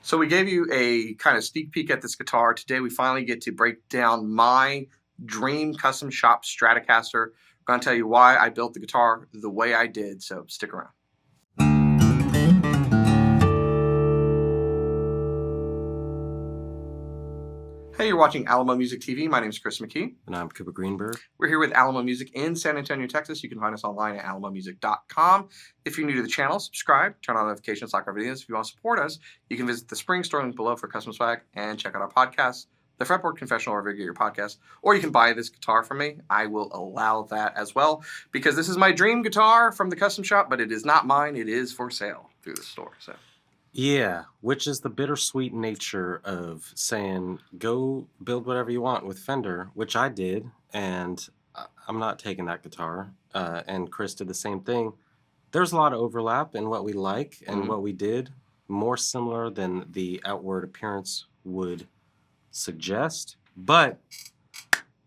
So we gave you a kind of sneak peek at this guitar. Today we finally get to break down my dream custom shop Stratocaster. I'm going to tell you why I built the guitar the way I did, so stick around. Hey, you're watching Alamo Music TV. My name is Chris McKee. And I'm Cooper Greenberg. We're here with Alamo Music in San Antonio, Texas. You can find us online at alamomusic.com. If you're new to the channel, subscribe, turn on notifications, like our videos. If you want to support us, you can visit the Spring store link below for custom swag and check out our podcast, the Fretboard Confessional, wherever you get your podcast. Or you can buy this guitar from me. I will allow that as well because this is my dream guitar from the custom shop, but it is not mine. It is for sale through the store. So. Yeah, which is the bittersweet nature of saying, go build whatever you want with Fender, which I did, and I'm not taking that guitar. And Chris did the same thing. There's a lot of overlap in what we like and what we did, more similar than the outward appearance would suggest. But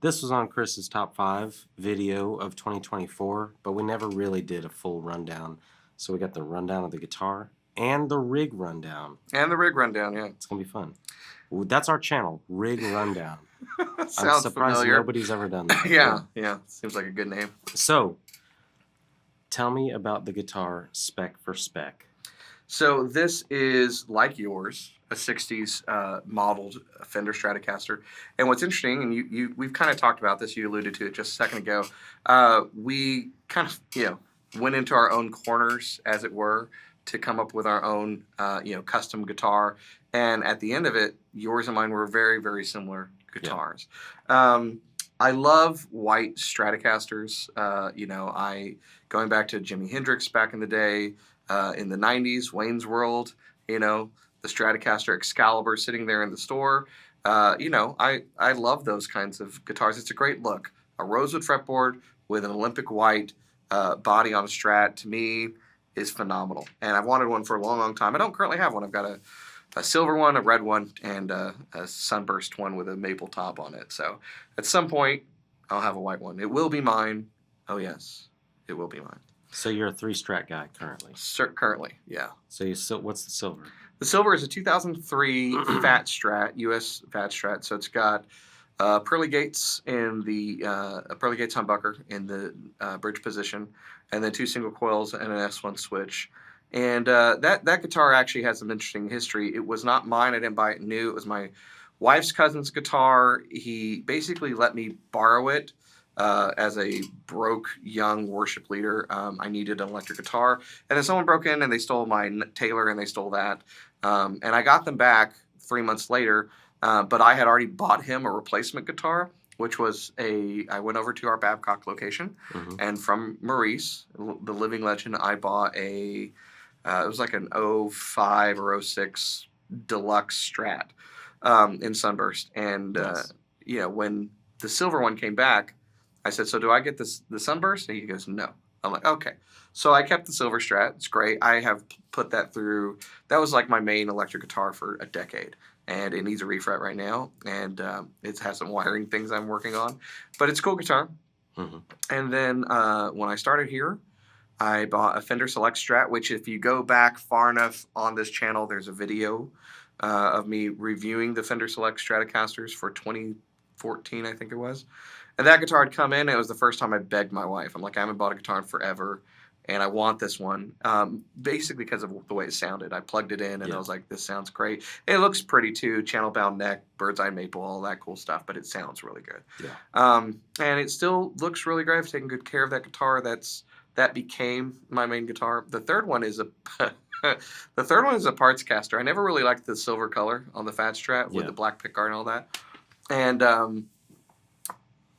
this was on Chris's top 5 video of 2024, but we never really did a full rundown. So we got the rundown of the guitar. And the rig rundown. And the rig rundown, yeah. It's going to be fun. That's our channel, Rig Rundown. Sounds I'm surprised familiar. nobody's ever done that. Yeah. Seems like a good name. So, tell me about the guitar spec for spec. So this is, like yours, a 60s modeled Fender Stratocaster. And what's interesting, and we've kind of talked about this, you alluded to it just a second ago, we kind of, went into our own corners, as it were, to come up with our own, custom guitar. And at the end of it, yours and mine were very, very similar guitars. Yeah. I love white Stratocasters. Going back to Jimi Hendrix back in the day, in the 90s, Wayne's World, the Stratocaster Excalibur sitting there in the store. I love those kinds of guitars. It's a great look. A rosewood fretboard with an Olympic white body on a Strat, to me, is phenomenal. And I've wanted one for a long, long time. I don't currently have one. I've got a silver one, a red one, and a sunburst one with a maple top on it. So at some point, I'll have a white one. It will be mine. Oh, yes. It will be mine. So you're a 3-Strat guy currently? Currently, yeah. So what's the silver? The silver is a 2003 Fat Strat, US Fat Strat. So it's got pearly gates in the pearly gates humbucker in the bridge position, and then 2 single coils and an S1 switch. And that guitar actually has some interesting history. It was not mine. I didn't buy it new. It was my wife's cousin's guitar. He basically let me borrow it as a broke young worship leader. I needed an electric guitar, and then someone broke in and they stole my Taylor, and they stole that. And I got them back 3 months later. But I had already bought him a replacement guitar, which was I went over to our Babcock location, and from Maurice, the living legend, I bought it was like an 05 or 06 deluxe Strat in Sunburst. And, when the silver one came back, I said, so do I get the Sunburst? And he goes, no. I'm like, okay. So I kept the silver Strat. It's great. I have put that through. That was like my main electric guitar for a decade. And it needs a refret right now, and it has some wiring things I'm working on. But it's a cool guitar. And then when I started here, I bought a Fender Select Strat, which if you go back far enough on this channel, there's a video of me reviewing the Fender Select Stratocasters for 2014, I think it was. And that guitar had come in, and it was the first time I begged my wife. I'm like, I haven't bought a guitar in forever, and I want this one, basically because of the way it sounded. I plugged it in, and I was like, this sounds great. It looks pretty, too. Channel-bound neck, bird's eye maple, all that cool stuff, but it sounds really good. Yeah. And it still looks really great. I've taken good care of that guitar. That became my main guitar. The third one is a parts caster. I never really liked the silver color on the Fat Strat with the black pickguard and all that. And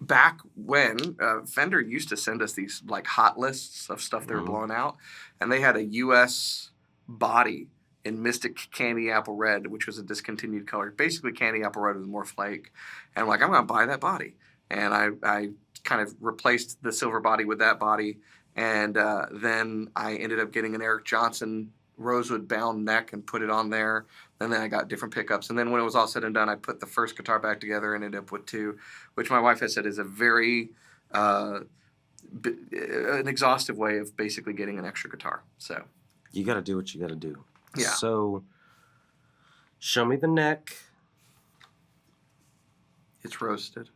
back when Fender used to send us these like hot lists of stuff they were blowing out, and they had a U.S. body in Mystic Candy Apple Red, which was a discontinued color. Basically, Candy Apple Red with more flake. And I'm like, I'm going to buy that body. And I kind of replaced the silver body with that body. And then I ended up getting an Eric Johnson rosewood bound neck and put it on there. And then I got different pickups. And then when it was all said and done, I put the first guitar back together and ended up with 2, which my wife has said is a very an exhaustive way of basically getting an extra guitar. So you got to do what you got to do. Yeah. So Show me the neck. It's roasted.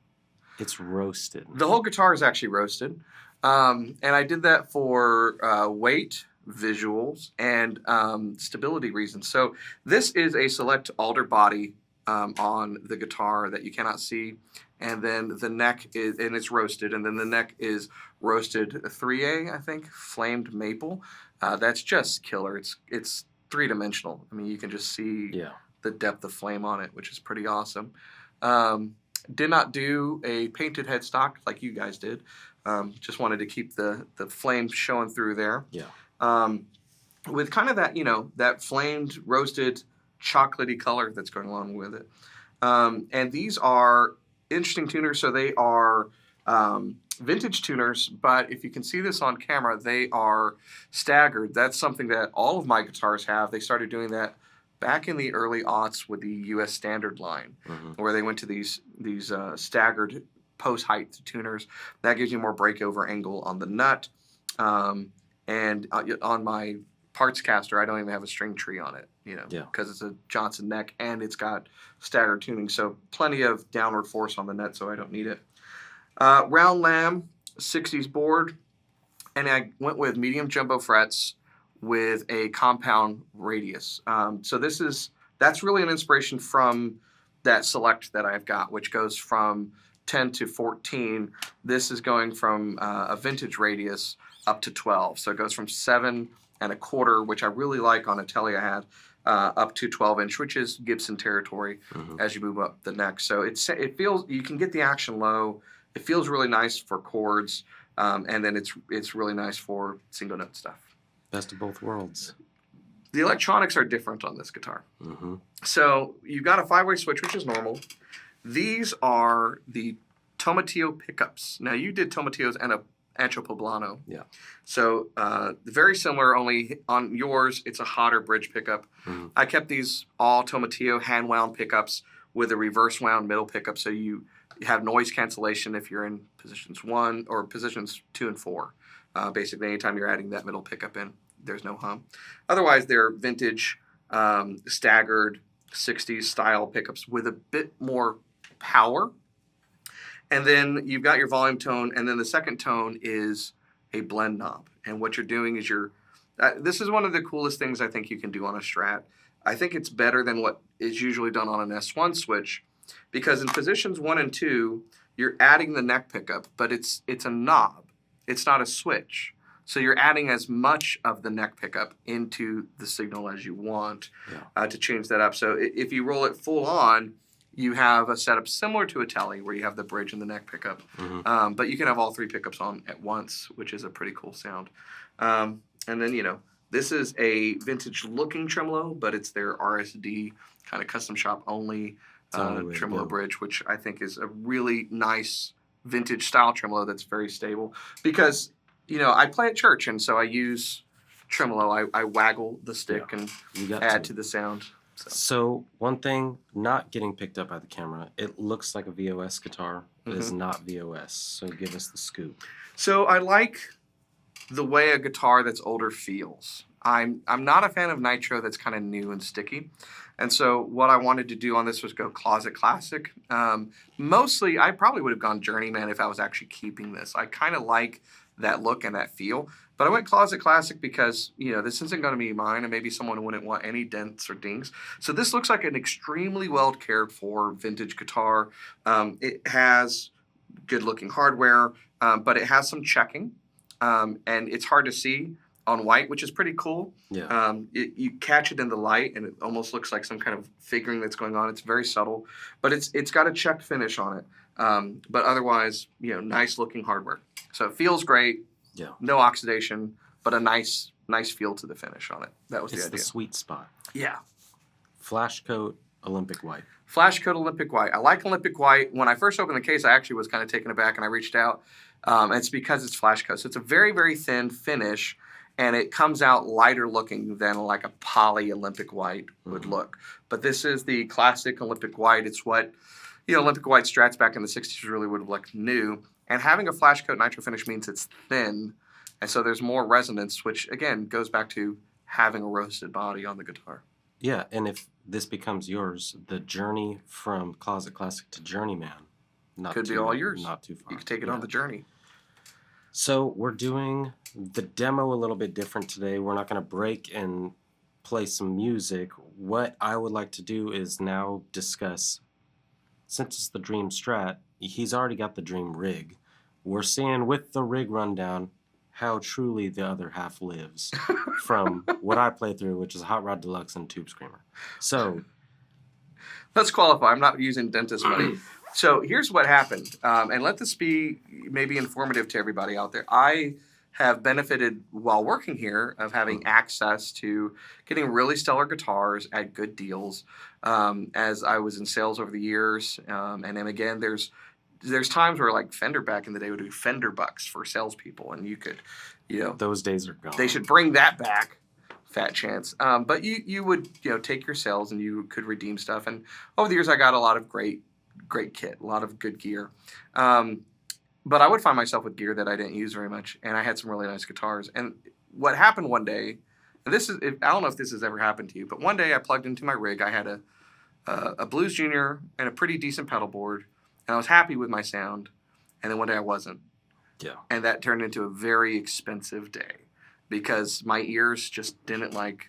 It's roasted. The whole guitar is actually roasted. And I did that for weight, visuals, and stability reasons. So this is a select alder body on the guitar that you cannot see. And then the neck is, and it's roasted. And then the neck is roasted 3A, I think, flamed maple. That's just killer. It's three-dimensional. I mean, you can just see the depth of flame on it, which is pretty awesome. Did not do a painted headstock like you guys did. Just wanted to keep the flame showing through there. Yeah. With kind of that, that flamed, roasted, chocolatey color that's going along with it. And these are interesting tuners. So they are vintage tuners, but if you can see this on camera, they are staggered. That's something that all of my guitars have. They started doing that back in the early aughts with the U.S. standard line, where they went to these staggered post height tuners. That gives you more breakover angle on the nut. And on my parts caster, I don't even have a string tree on it, because it's a Johnson neck and it's got staggered tuning. So plenty of downward force on the net, so I don't need it. Round lamb, 60s board, and I went with medium jumbo frets with a compound radius. So that's really an inspiration from that select that I've got, which goes from 10 to 14. This is going from a vintage radius up to 12. So it goes from 7 1/4, which I really like on a telly I had, up to 12-inch, which is Gibson territory as you move up the neck. So it feels, you can get the action low. It feels really nice for chords, and then it's really nice for single note stuff. Best of both worlds. The electronics are different on this guitar. So you've got a 5-way switch, which is normal. These are the tomatillo pickups. Now, you did tomatillos and a ancho poblano. Yeah. So very similar, only on yours, it's a hotter bridge pickup. I kept these all tomatillo hand-wound pickups with a reverse wound middle pickup, so you have noise cancellation if you're in positions 1 or positions 2 and 4. Basically, anytime you're adding that middle pickup in, there's no hum. Otherwise, they're vintage, staggered 60s style pickups with a bit more power. And then you've got your volume tone, and then the second tone is a blend knob. And what you're doing is this is one of the coolest things I think you can do on a Strat. I think it's better than what is usually done on an S1 switch, because in positions 1 and 2, you're adding the neck pickup, but it's a knob. It's not a switch. So you're adding as much of the neck pickup into the signal as you want to change that up. So if you roll it full on, you have a setup similar to a telly where you have the bridge and the neck pickup. But you can have all 3 pickups on at once, which is a pretty cool sound. And then, this is a vintage looking tremolo, but it's their RSD kind of custom shop only tremolo bridge, which I think is a really nice vintage style tremolo that's very stable. Because, I play at church, and so I use tremolo. I waggle the stick and add to the sound. So one thing not getting picked up by the camera, it looks like a VOS guitar. It is not VOS. So give us the scoop. So I like the way a guitar that's older feels. I'm not a fan of nitro that's kind of new and sticky. And so what I wanted to do on this was go closet classic. Mostly, I probably would have gone journeyman if I was actually keeping this. I kind of like that look and that feel. But I went closet classic because, this isn't going to be mine, and maybe someone wouldn't want any dents or dings. So this looks like an extremely well cared for vintage guitar. It has good looking hardware, but it has some checking, and it's hard to see on white, which is pretty cool. You catch it in the light, and it almost looks like some kind of figuring that's going on. It's very subtle, but it's got a checked finish on it. But otherwise, nice looking hardware. So it feels great. No oxidation, but a nice feel to the finish on it. That was the idea. It's the sweet spot. Yeah. Flash coat, Olympic white. Flash coat, Olympic white. I like Olympic white. When I first opened the case, I actually was kind of taken aback, and I reached out. It's because it's flash coat. So it's a very, very thin finish, and it comes out lighter looking than like a poly Olympic white would look. But this is the classic Olympic white. It's what Olympic white Strats back in the 60s really would have looked new. And having a flash coat nitro finish means it's thin, and so there's more resonance, which, again, goes back to having a roasted body on the guitar. Yeah, and if this becomes yours. The journey from Closet Classic to Journeyman. Could be all yours. Not too far. You could take it on the journey. So we're doing the demo a little bit different today. We're not going to break and play some music. What I would like to do is now discuss, since it's the Dream Strat, he's already got the Dream Rig. We're seeing with the rig rundown how truly the other half lives from what I play through, which is Hot Rod Deluxe and Tube Screamer. So let's qualify. I'm not using dentist money. So here's what happened, and let this be maybe informative to everybody out there. I have benefited while working here of having access to getting really stellar guitars at good deals. As I was in sales over the years, and then again, there's times where like Fender back in the day would do Fender bucks for salespeople, and you could, those days are gone. They should bring that back. Fat chance. But you would take your sales and you could redeem stuff. And over the years, I got a lot of great kit, a lot of good gear. But I would find myself with gear that I didn't use very much, and I had some really nice guitars. And what happened one day, and I don't know if this has ever happened to you, but one day I plugged into my rig. I had a Blues Junior and a pretty decent pedal board, and I was happy with my sound. And then one day I wasn't. Yeah. And that turned into a very expensive day because my ears just didn't like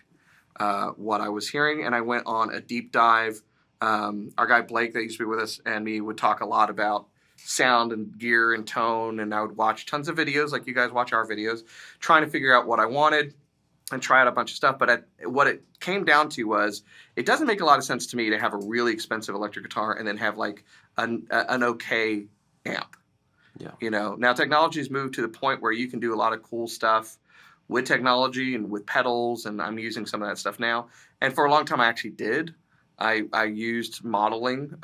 what I was hearing, and I went on a deep dive. Our guy Blake that used to be with us and me would talk a lot about sound and gear and tone, and I would watch tons of videos like you guys watch our videos, trying to figure out what I wanted and try out a bunch of stuff. But what it came down to was it doesn't make a lot of sense to me to have a really expensive electric guitar and then have like an okay amp. Yeah. Now technology's moved to the point where you can do a lot of cool stuff with technology and with pedals, and I'm using some of that stuff now. And for a long time I actually did. I used modeling,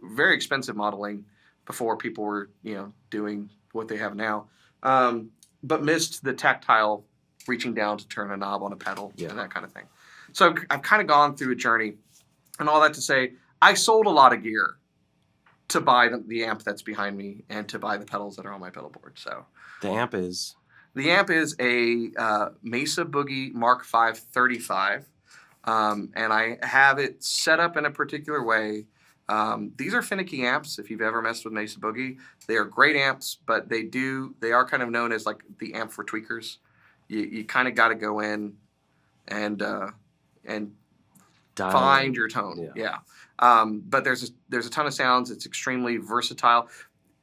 very expensive modeling, before people were, doing what they have now, but missed the tactile reaching down to turn a knob on a pedal and that kind of thing. So I've kind of gone through a journey, and all that to say, I sold a lot of gear to buy the amp that's behind me and to buy the pedals that are on my pedal board. So the amp is a Mesa Boogie Mark V 35. And I have it set up in a particular way. These are finicky amps. If you've ever messed with Mesa Boogie, they are great amps, but they are kind of known as like the amp for tweakers. You kind of got to go in and find your tone. Yeah. But there's a ton of sounds. It's extremely versatile.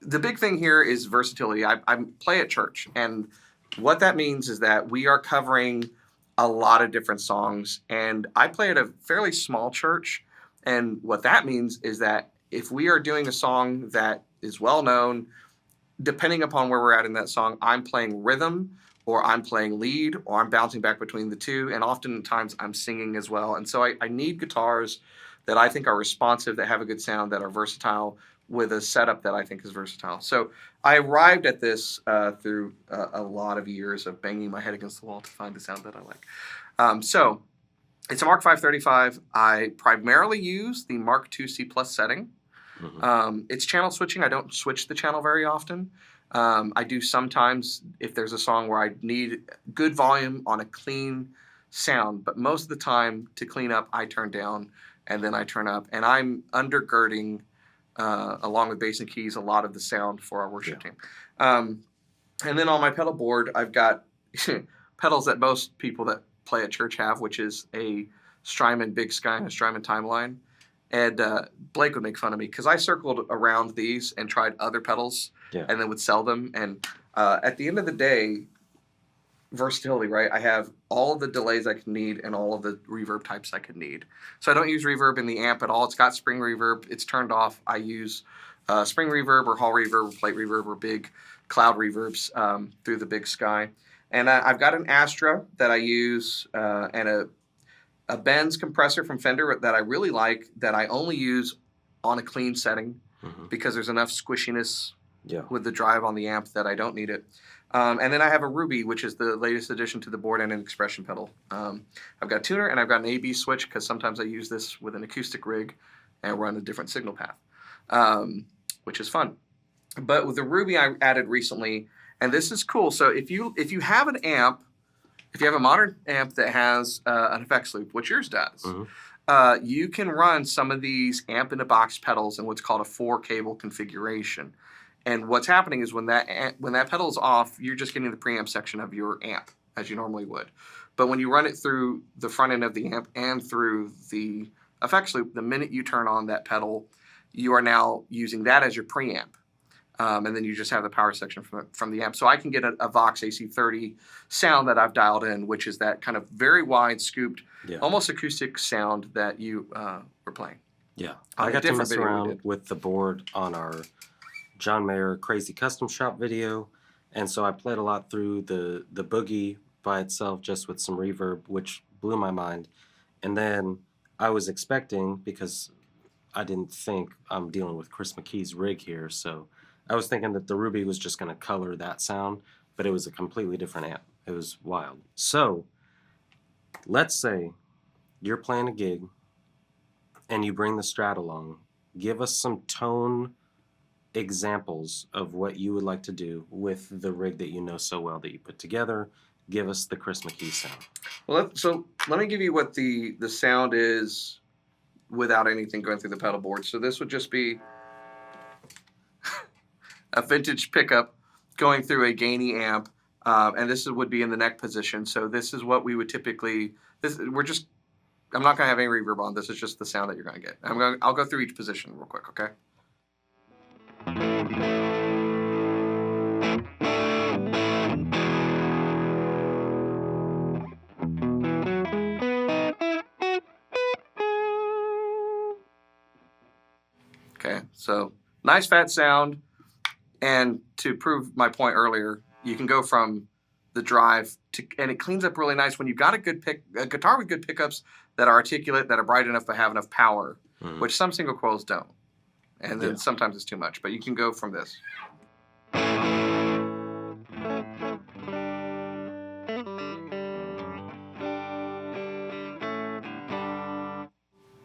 The big thing here is versatility. I play at church, and what that means is that we are covering a lot of different songs, and I play at a fairly small church, and what that means is that if we are doing a song that is well known, depending upon where we're at in that song, I'm playing rhythm, or I'm playing lead, or I'm bouncing back between the two, and oftentimes I'm singing as well. And so I need guitars that I think are responsive, that have a good sound, that are versatile, with a setup that I think is versatile. So I arrived at this through a lot of years of banging my head against the wall to find the sound that I like. So it's a Mark V 35. I primarily use the Mark II C Plus setting. Mm-hmm. It's channel switching. I don't switch the channel very often. I do sometimes if there's a song where I need good volume on a clean sound, but most of the time to clean up, I turn down and then I turn up. And I'm undergirding along with bass and keys, a lot of the sound for our worship team. And then on my pedal board, I've got pedals that most people that play at church have, which is a Strymon Big Sky and a Strymon Timeline. And Blake would make fun of me because I circled around these and tried other pedals and then would sell them. And at the end of the day, versatility, right? I have all of the delays I could need and all of the reverb types I could need. So I don't use reverb in the amp at all. It's got spring reverb. It's turned off. I use spring reverb or hall reverb or plate reverb or big cloud reverbs through the Big Sky. And I've got an Astra that I use and a Benz compressor from Fender that I really like, that I only use on a clean setting because there's enough squishiness with the drive on the amp that I don't need it. And then I have a Ruby, which is the latest addition to the board, and an expression pedal. I've got a tuner, and I've got an A/B switch because sometimes I use this with an acoustic rig and run a different signal path, which is fun. But with the Ruby I added recently, and this is cool. So if you have an amp, if you have a modern amp that has an effects loop, which yours does, you can run some of these amp-in-a-box pedals in what's called a 4-cable configuration. And what's happening is when that pedal is off, you're just getting the preamp section of your amp, as you normally would. But when you run it through the front end of the amp and through the effects loop, the minute you turn on that pedal, you are now using that as your preamp. And then you just have the power section from the amp. So I can get a Vox AC30 sound that I've dialed in, which is that kind of very wide, scooped, almost acoustic sound that you were playing. Yeah, I got to mess around with the board on our John Mayer Crazy Custom Shop video, and so I played a lot through the Boogie by itself, just with some reverb, which blew my mind. And then I was expecting, because I didn't think I'm dealing with Chris McKee's rig here, so I was thinking that the Ruby was just going to color that sound, but it was a completely different amp. It was wild. So let's say you're playing a gig and you bring the Strat along. Give us some tone examples of what you would like to do with the rig that you know so well that you put together. Give us the Chris McKee sound. Well, so let me give you what the sound is without anything going through the pedal board. So this would just be a vintage pickup going through a gainy amp, and this would be in the neck position. So this is what we would typically. I'm not gonna have any reverb on. This is just the sound that you're gonna get. I'll go through each position real quick, okay? Okay, so nice fat sound. And to prove my point earlier, you can go from the drive and it cleans up really nice when you've got a guitar with good pickups that are articulate, that are bright enough to have enough power, which some single coils don't. And then sometimes it's too much, but you can go from this.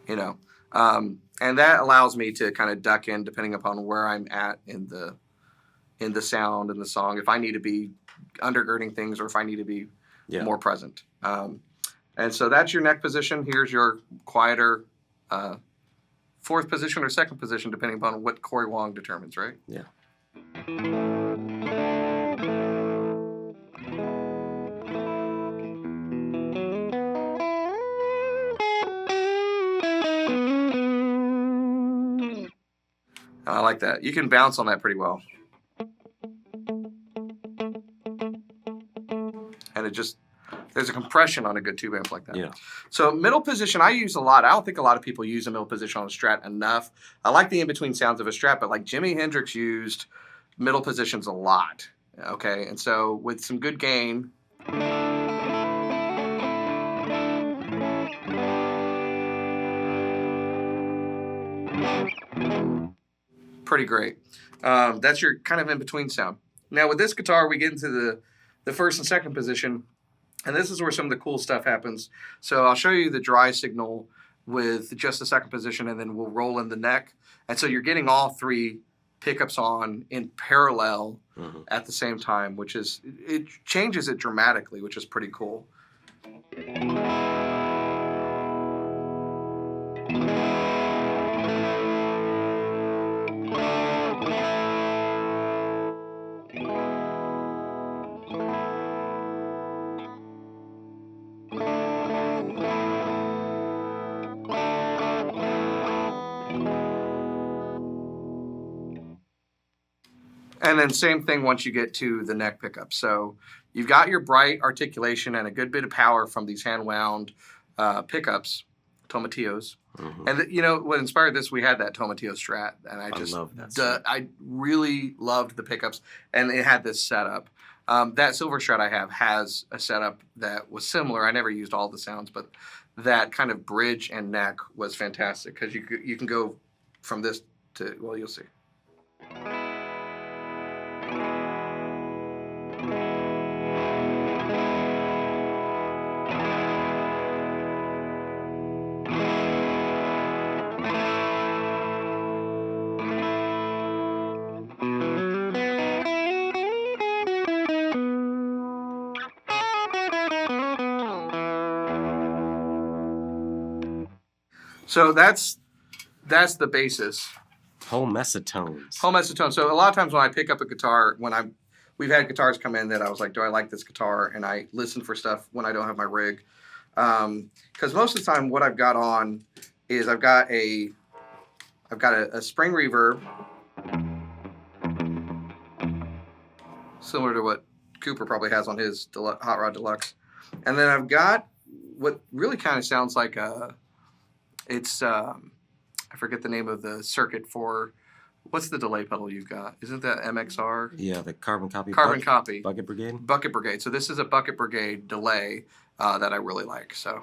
You know, and that allows me to kind of duck in depending upon where I'm at in the sound and the song, if I need to be undergirding things or if I need to be more present. And so that's your neck position. Here's your quieter fourth position or second position, depending upon what Corey Wong determines, right? Yeah. I like that. You can bounce on that pretty well. And it just, there's a compression on a good tube amp like that. Yeah. So middle position, I use a lot. I don't think a lot of people use a middle position on a Strat enough. I like the in-between sounds of a Strat, but like Jimi Hendrix used middle positions a lot. Okay, and so with some good gain. Pretty great. That's your kind of in-between sound. Now with this guitar, we get into the first and second position, and this is where some of the cool stuff happens. So I'll show you the dry signal with just the second position, and then we'll roll in the neck. And so you're getting all three pickups on in parallel at the same time, which is, it changes it dramatically, which is pretty cool. And then same thing once you get to the neck pickup. So you've got your bright articulation and a good bit of power from these hand-wound pickups, tomatillos. And you know what inspired this? We had that tomatillo Strat, and I love that. I really loved the pickups, and it had this setup. That silver Strat I have has a setup that was similar. I never used all the sounds, but that kind of bridge and neck was fantastic because you can go from this to, well, you'll see. So that's the basis. Whole mess of tones. Whole mess of tones. So a lot of times when I pick up a guitar, we've had guitars come in that I was like, do I like this guitar? And I listen for stuff when I don't have my rig. Because most of the time what I've got on is I've got a spring reverb, similar to what Cooper probably has on his Hot Rod Deluxe. And then I've got what really kind of sounds like I forget the name of the circuit for, what's the delay pedal you've got? Isn't that MXR? Yeah, the carbon copy. Copy. Bucket Brigade. Bucket Brigade. So this is a Bucket Brigade delay that I really like. So.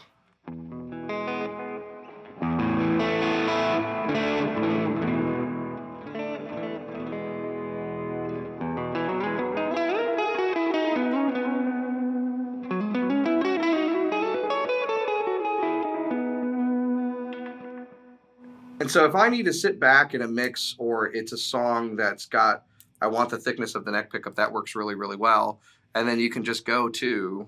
And so if I need to sit back in a mix, or it's a song that's got, I want the thickness of the neck pickup, that works really, really well. And then you can just go to.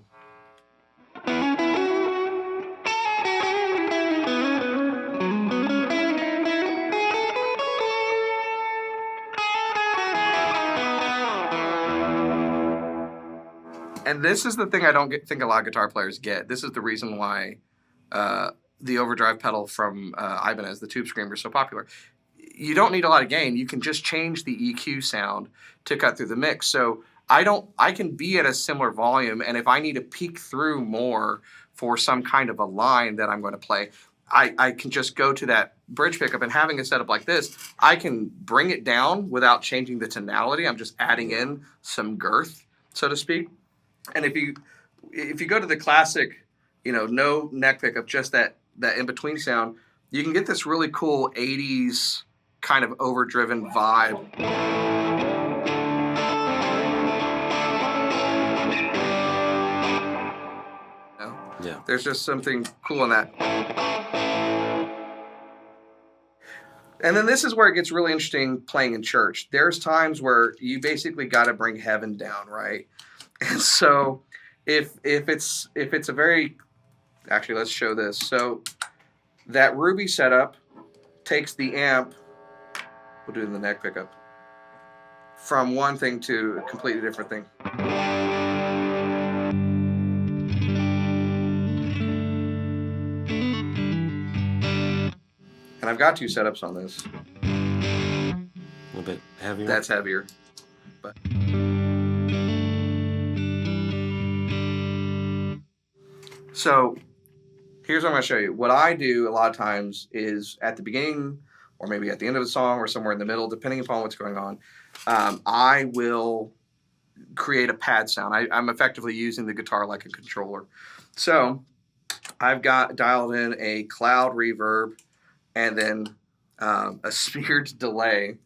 And this is the thing I don't think a lot of guitar players get. This is the reason why the overdrive pedal from Ibanez, the Tube Screamer, is so popular. You don't need a lot of gain. You can just change the EQ sound to cut through the mix. So I can be at a similar volume, and if I need to peek through more for some kind of a line that I'm going to play, I can just go to that bridge pickup, and having a setup like this, I can bring it down without changing the tonality. I'm just adding in some girth, so to speak. And if you go to the classic, no neck pickup, just that in-between sound, you can get this really cool 80s kind of overdriven vibe. Yeah. There's just something cool in that. And then this is where it gets really interesting playing in church. There's times where you basically got to bring heaven down, right? And so if it's a very, actually let's show this. So that Ruby setup takes the amp, we'll do it in the neck pickup, from one thing to a completely different thing. And I've got two setups on this. A little bit heavier. That's heavier. But so here's what I'm going to show you. What I do a lot of times is at the beginning, or maybe at the end of the song, or somewhere in the middle, depending upon what's going on, I will create a pad sound. I'm effectively using the guitar like a controller. So I've got dialed in a cloud reverb and then a smeared delay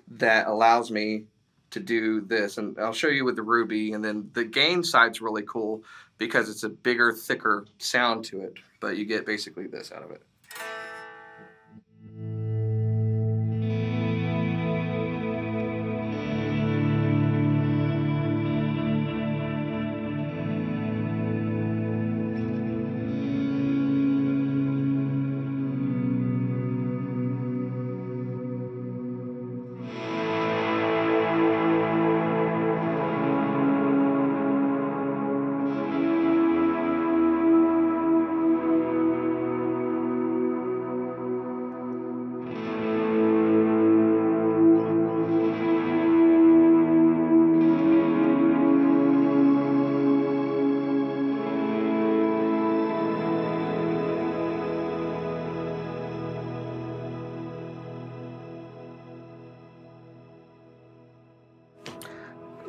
that allows me to do this. And I'll show you with the Ruby. And then the gain side's really cool because it's a bigger, thicker sound to it. But you get basically this out of it.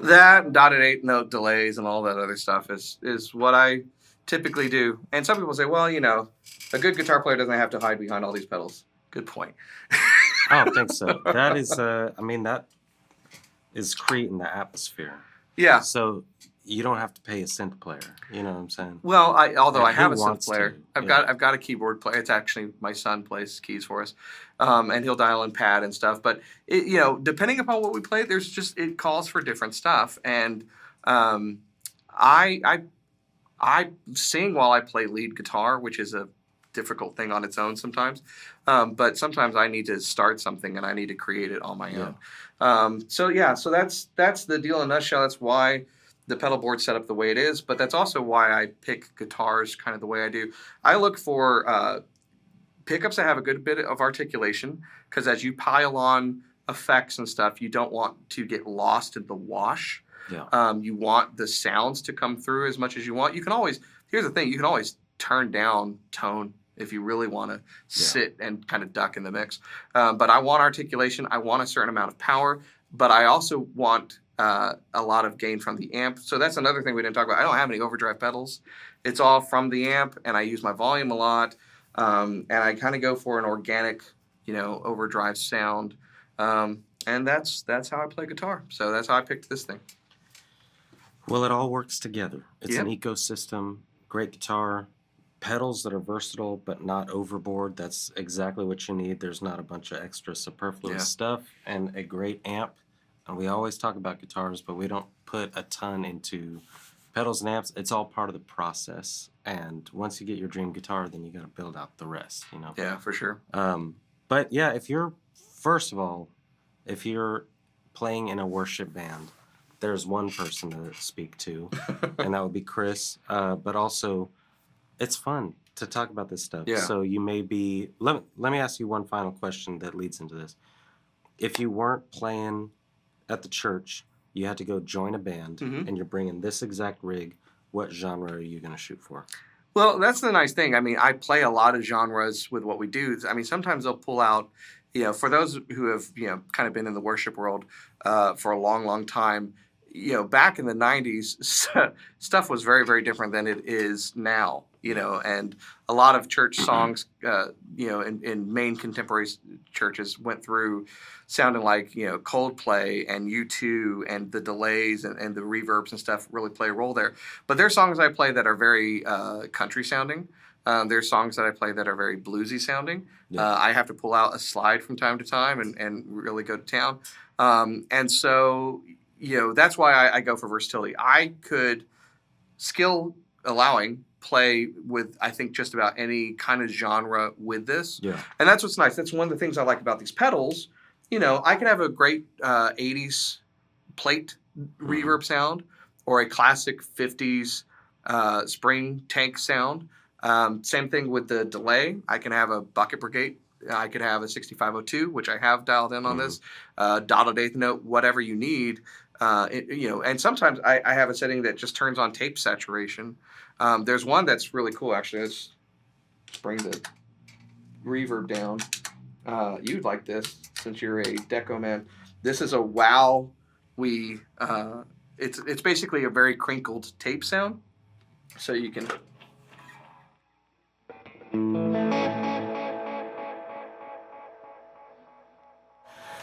That dotted 8-note delays and all that other stuff is what I typically do. And some people say, well, a good guitar player doesn't have to hide behind all these pedals. Good point. I don't think so. That is, that is creating the atmosphere. Yeah. So you don't have to pay a synth player. You know what I'm saying? Well, although I Like, have who a synth wants player, to? I've got a keyboard player. It's actually my son plays keys for us, and he'll dial in pad and stuff. But depending upon what we play, it calls for different stuff. And I sing while I play lead guitar, which is a difficult thing on its own sometimes. But sometimes I need to start something and I need to create it on my own. So that's the deal in a nutshell. That's why the pedal board set up the way it is, but that's also why I pick guitars kind of the way I do. I look for pickups that have a good bit of articulation, because as you pile on effects and stuff, you don't want to get lost in the wash. Yeah. You want the sounds to come through as much as you want. You can always, here's the thing, you can always turn down tone if you really want to sit and kind of duck in the mix. But I want articulation. I want a certain amount of power, but I also want a lot of gain from the amp. So that's another thing we didn't talk about. I don't have any overdrive pedals. It's all from the amp, and I use my volume a lot. And I kind of go for an organic, overdrive sound. And that's how I play guitar. So that's how I picked this thing. Well, it all works together. It's Yep. an ecosystem, great guitar, pedals that are versatile but not overboard. That's exactly what you need. There's not a bunch of extra superfluous stuff, and a great amp. And we always talk about guitars, but we don't put a ton into pedals and amps. It's all part of the process. And once you get your dream guitar, then you got to build out the rest, Yeah, for sure. But yeah, first of all, if you're playing in a worship band, there's one person to speak to, and that would be Chris. But also, it's fun to talk about this stuff. Yeah. So you may be... Let me ask you one final question that leads into this. If you weren't playing at the church, you had to go join a band, and you're bringing this exact rig, what genre are you going to shoot for? Well, that's the nice thing. I mean, I play a lot of genres with what we do. I mean, sometimes they'll pull out, for those who have, kind of been in the worship world for a long, long time, back in the 90s, stuff was very, very different than it is now, and a lot of church songs, in main contemporary churches went through sounding like, Coldplay and U2, and the delays and the reverbs and stuff really play a role there. But there's songs I play that are very country sounding. There's songs that I play that are very bluesy sounding. Yeah. I have to pull out a slide from time to time and really go to town. And so, that's why I go for versatility. I could, skill allowing, play with, I think, just about any kind of genre with this. Yeah. And that's what's nice. That's one of the things I like about these pedals. I could have a great 80s plate reverb sound, or a classic 50s spring tank sound. Same thing with the delay. I can have a bucket brigade. I could have a 6502, which I have dialed in on this, dotted eighth note, whatever you need. And sometimes I have a setting that just turns on tape saturation. There's one that's really cool, actually. Let's bring the reverb down. You'd like this, since you're a deco man. This is a wow. It's basically a very crinkled tape sound. So you can...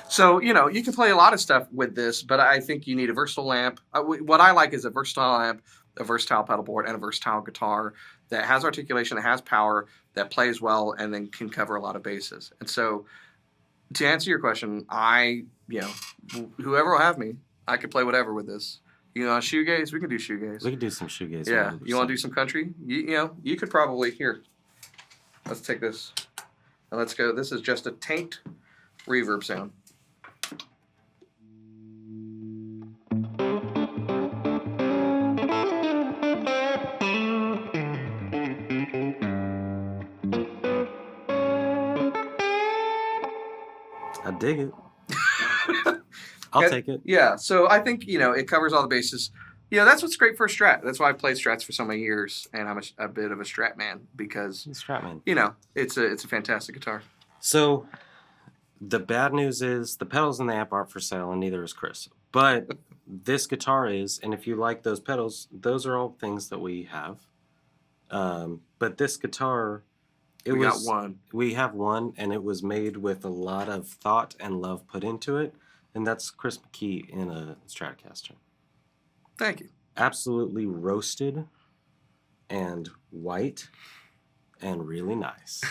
So, you can play a lot of stuff with this, but I think you need a versatile amp. What I like is a versatile amp, a versatile pedal board, and a versatile guitar that has articulation, that has power, that plays well, and then can cover a lot of bases. And so, to answer your question, whoever will have me, I could play whatever with this. Shoegaze, we can do shoegaze. We could do some shoegaze. Yeah. 100%. You want to do some country? You could probably, here, let's take this, and let's go. This is just a tanked reverb sound. I dig it. I'll take it. Yeah, so I think, it covers all the bases. That's what's great for a Strat. That's why I've played Strats for so many years, and I'm a bit of a Strat man, because, Stratman. it's a fantastic guitar. So, the bad news is the pedals and the amp aren't for sale, and neither is Chris. But this guitar is, and if you like those pedals, those are all things that we have. But this guitar... We got one. We have one, and it was made with a lot of thought and love put into it, and that's Chris McKee in a Stratocaster. Thank you. Absolutely roasted and white and really nice.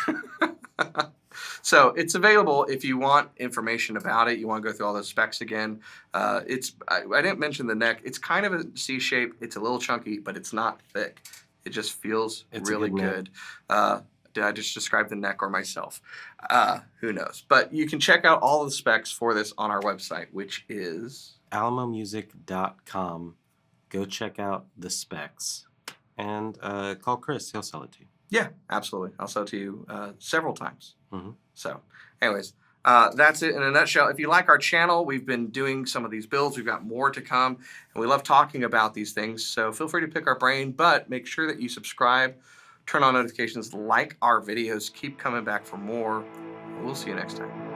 So it's available if you want information about it. You want to go through all those specs again. I didn't mention the neck. It's kind of a C shape. It's a little chunky, but it's not thick. It just feels really good. Did I just describe the neck or myself? Who knows? But you can check out all of the specs for this on our website, which is alamomusic.com. Go check out the specs and call Chris. He'll sell it to you. Yeah, absolutely. I'll sell it to you several times. Mhm. So, anyways, that's it in a nutshell. If you like our channel, we've been doing some of these builds. We've got more to come, and we love talking about these things. So feel free to pick our brain, but make sure that you subscribe, turn on notifications, like our videos, keep coming back for more. We'll see you next time.